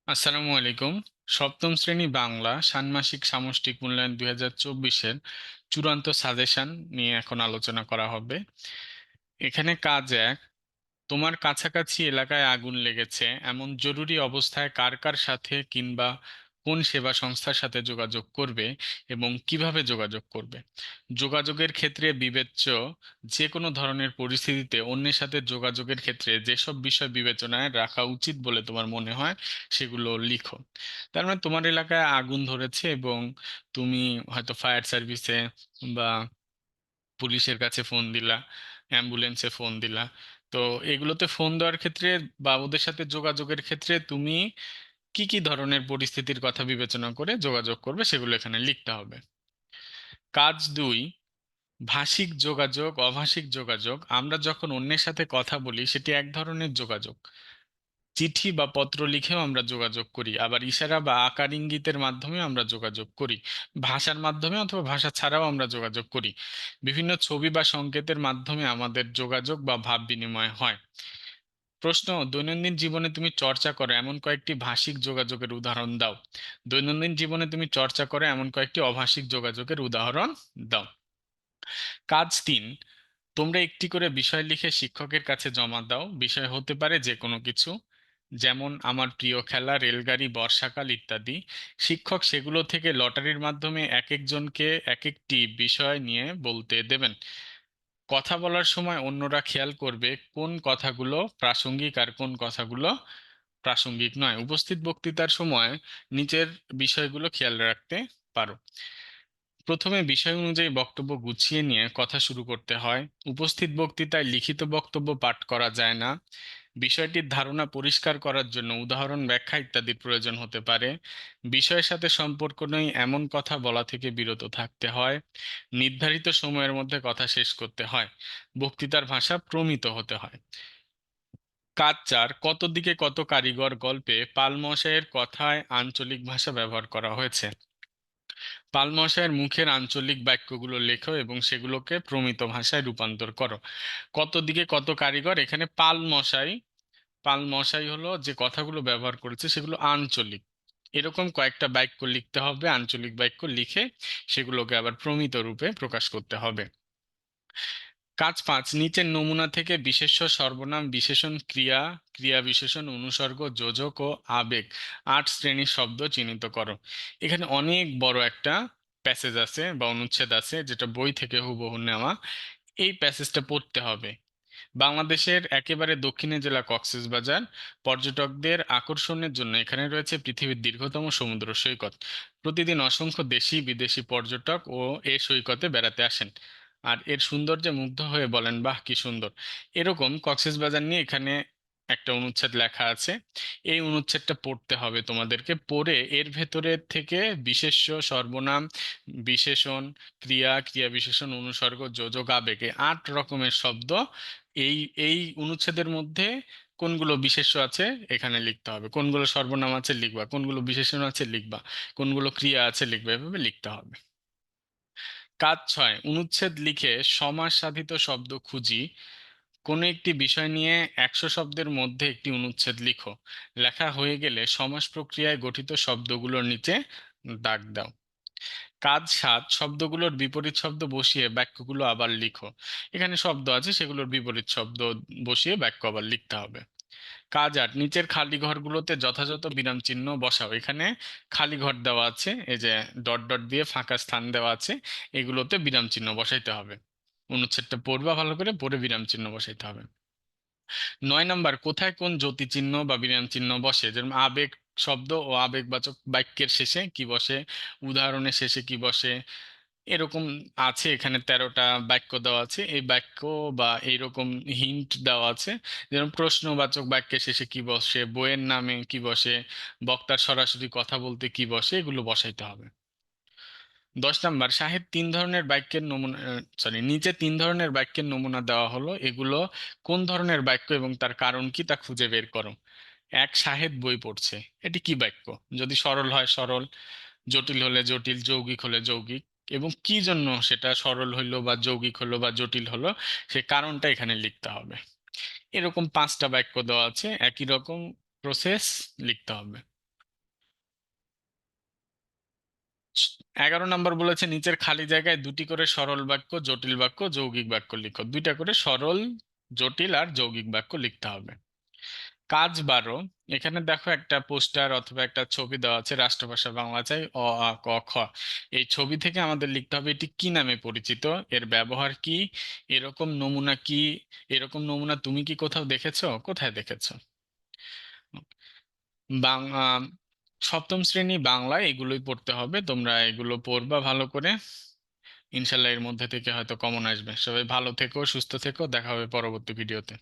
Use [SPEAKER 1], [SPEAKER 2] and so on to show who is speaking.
[SPEAKER 1] আসসালামু আলাইকুম। সপ্তম শ্রেণী বাংলা ষান্মাসিক সামষ্টিক মূল্যায়ন 2024-এর চূড়ান্ত সাজেশন নিয়ে এখন আলোচনা করা হবে। এখানে কাজ এক, তোমার কাছাকাছি এলাকায় আগুন লেগেছে, এমন জরুরি অবস্থায় কার কার সাথে কিংবা কোন সেবা সংস্থার সাথে যোগাযোগ করবে এবং কিভাবে যোগাযোগ করবে। যোগাযোগের ক্ষেত্রে বিবেচ্য যে কোনো ধরনের পরিস্থিতিতে অন্যের সাথে যোগাযোগের ক্ষেত্রে যেসব বিষয় বিবেচনায় রাখা উচিত বলে তোমার মনে হয় সেগুলো লিখো। তার মানে তোমার এলাকায় আগুন ধরেছে এবং তুমি হয়তো ফায়ার সার্ভিসে বা পুলিশের কাছে ফোন দিলা, অ্যাম্বুলেন্সে ফোন দিলা। তো এগুলোতে ফোন দেওয়ার ক্ষেত্রে বা ওদের সাথে যোগাযোগের ক্ষেত্রে তুমি কি কি ধরনের পরিস্থিতির কথা বিবেচনা করে যোগাযোগ করবে সেগুলো এখানে লিখতে হবে। কাজ দুই, ভাষিক যোগাযোগ অভাষিক যোগাযোগ। আমরা যখন অন্যের সাথে কথা বলি সেটি এক ধরনের যোগাযোগ। চিঠি বা পত্র লিখেও আমরা যোগাযোগ করি, আবার ইশারা বা আকার ইঙ্গিতের মাধ্যমে আমরা যোগাযোগ করি। ভাষার মাধ্যমে অথবা ভাষা ছাড়াও আমরা যোগাযোগ করি। বিভিন্ন ছবি বা সংকেতের মাধ্যমে আমাদের যোগাযোগ বা ভাব বিনিময় হয়। প্রশ্ন, দৈনন্দিন জীবনে তুমি চর্চা করো এমন কয়েকটি ভাষিক যোগাযোগের উদাহরণ দাও। দৈনন্দিন জীবনে তুমি চর্চা করো এমন কয়েকটি অভাষিক যোগাযোগের উদাহরণ দাও। কাজ তিন, তোমরা একটি করে বিষয় লিখে শিক্ষকের কাছে জমা দাও। বিষয় হতে পারে যে কোনো কিছু, যেমন আমার প্রিয় খেলা, রেলগাড়ি, বর্ষাকাল ইত্যাদি। শিক্ষক সেগুলো থেকে লটারির মাধ্যমে এক একজনকে এক একটি বিষয় নিয়ে বলতে দেবেন। কথা বলার সময় অন্যরা খেয়াল করবে কোন কথাগুলো প্রাসঙ্গিক আর কোন কথাগুলো প্রাসঙ্গিক নয়। উপস্থিত বক্তৃতার সময় নিচের বিষয়গুলো খেয়াল রাখতে পারো। প্রথমে বিষয় অনুযায়ী বক্তব্য গুছিয়ে নিয়ে কথা শুরু করতে হয়। উপস্থিত বক্তৃতায় লিখিত বক্তব্য পাঠ করা যায় না। বিষয়টির ধারণা পরিষ্কার করার জন্য উদাহরণ, ব্যাখ্যা ইত্যাদির প্রয়োজন হতে পারে। বিষয়ের সাথে সম্পর্ক নেই এমন কথা বলা থেকে বিরত থাকতে হয়। নির্ধারিত সময়ের মধ্যে কথা শেষ করতে হয়। বক্তৃতার ভাষা প্রমিত হতে হয়। কাজ চার, কত দিকে কত কারিগর গল্পে পাল মশাইয়ের কথায় আঞ্চলিক ভাষা ব্যবহার করা হয়েছে। পাল মশাইয়ের মুখের আঞ্চলিক বাক্যগুলো লেখো এবং সেগুলোকে প্রমিত ভাষায় রূপান্তর করো। কত দিকে কত কারিগর, এখানে পাল মশাই হলো যে কথাগুলো ব্যবহার করেছে সেগুলো আঞ্চলিক। এরকম কয়েকটা বাক্য লিখতে হবে, আঞ্চলিক বাক্য লিখে সেগুলোকে আবার প্রমিত রূপে প্রকাশ করতে হবে। কাজ পাঁচ, নিচের নমুনা থেকে বিশেষ্য, সর্বনাম, বিশেষণ, ক্রিয়া, ক্রিয়া বিশেষণ, অনুসর্গ, যোজক ও আবেগ 8 শ্রেণীর শব্দ চিহ্নিত করো। এখানে অনেক বড় একটা প্যাসেজ আছে বা অনুচ্ছেদ আছে যেটা বই থেকে হুবহু নেওয়া। এই প্যাসেজটা পড়তে হবে। বাংলাদেশের একেবারে দক্ষিণে জেলা কক্সবাজার। পর্যটকদের আকর্ষণের জন্য এখানে রয়েছে পৃথিবীর দীর্ঘতম সমুদ্র সৈকত। প্রতিদিন অসংখ্য দেশি বিদেশি পর্যটক ও এ সৈকতে বেড়াতে আসেন আর এর সৌন্দর্যে মুগ্ধ হয়ে বলেন, বাহ কি সুন্দর। এরকম কক্সবাজার নিয়ে এখানে একটা অনুচ্ছেদ লেখা আছে। এই অনুচ্ছেদটা পড়তে হবে তোমাদেরকে। পড়ে এর ভেতরে থেকে বিশেষ্য, সর্বনাম, বিশেষণ, ক্রিয়া, ক্রিয়া বিশেষণ, অনুসর্গ, যোজক, আবেগ, এই 8 রকমের শব্দ এই এই অনুচ্ছেদের মধ্যে কোনগুলো বিশেষ্য আছে এখানে লিখতে হবে, কোনগুলো সর্বনাম আছে লিখবা, কোনগুলো বিশেষণ আছে লিখবা, কোনগুলো ক্রিয়া আছে লিখবা, এভাবে লিখতে হবে। কাজ ছয়, অনুচ্ছেদ লিখে সমাস সাধিত শব্দ খুঁজি। কোনো একটি বিষয় নিয়ে 100 শব্দের মধ্যে একটি অনুচ্ছেদ লিখো। লেখা হয়ে গেলে সমাস প্রক্রিয়ায় গঠিত শব্দগুলোর নিচে দাগ দাও। কাজ সাত, শব্দগুলোর বিপরীত শব্দ বসিয়ে বাক্যগুলো আবার লিখো। এখানে শব্দ আছে সেগুলোর বিপরীত শব্দ বসিয়ে বাক্য আবার লিখতে হবে। কাজ আট, নিচের খালি ঘরগুলোতে যথাযথ বিরাম চিহ্ন বসাও। এখানে খালি ঘর দেওয়া আছে, এই যে ডট ডট দিয়ে ফাঁকা স্থান দেওয়া আছে, এগুলোতে বিরাম চিহ্ন বসাইতে হবে। অনুচ্ছেদটা পড়বা, ভালো করে পড়ে বিরাম চিহ্ন বসাইতে হবে। 9 নাম্বার, কোথায় কোন যতি চিহ্ন বা বিরাম চিহ্ন বসে, যেমন আবেগ শব্দ ও আবেগবাচক বাক্যের শেষে কি বসে, উদাহরণের শেষে কি বসে, এরকম আছে। এখানে 13টা বাক্য দেওয়া আছে, এই বাক্য বা এইরকম হিন্ট দেওয়া আছে। যেমন প্রশ্নবাচক বাক্যের শেষে কি বসে, বইয়ের নামে কি বসে, বক্তার সরাসরি কথা বলতে কি বসে, এগুলো বসাইতে হবে। 10 নাম্বার, সাহেব 3 ধরনের বাক্যের নমুনা, নিচে 3 ধরনের বাক্যের নমুনা দেওয়া হলো, এগুলো কোন ধরনের বাক্য এবং তার কারণ কি তা খুঁজে বের করো। এক, সাহেব বই পড়ছে, এটি কি বাক্য? যদি সরল হয় সরল, জটিল হলে জটিল, যৌগিক হলে যৌগিক, এবং কি জন্য সেটা সরল হইলো বা যৌগিক হলো বা জটিল হলো সে কারণটা এখানে লিখতে হবে। এরকম 5টা বাক্য দেওয়া আছে, একই রকম প্রসেস লিখতে হবে। 11 নম্বর বলেছে নিচের খালি জায়গায় দুটি করে সরল বাক্য, জটিল বাক্য, যৌগিক বাক্য লিখো। দুইটা করে সরল, জটিল আর যৌগিক বাক্য লিখতে হবে। কাজ 12, এখানে দেখো একটা পোস্টার অথবা একটা ছবি দেওয়া আছে, রাষ্ট্রভাষা বাংলা চাই অ আ ক খ। এই ছবি থেকে আমাদের লিখতে হবে এটি কি নামে পরিচিত, এর ব্যবহার কি, এরকম নমুনা কি, এরকম নমুনা তুমি কি কোথাও দেখেছো, কোথায় দেখেছো। বাংলা সপ্তম শ্রেণী বাংলা এগুলোই পড়তে হবে, তোমরা এগুলো পড়বা ভালো করে। ইনশাল্লাহ এর মধ্যে থেকে হয়তো কমন আসবে। সবাই ভালো থেকো, সুস্থ থেকো, দেখা হবে পরবর্তী ভিডিওতে।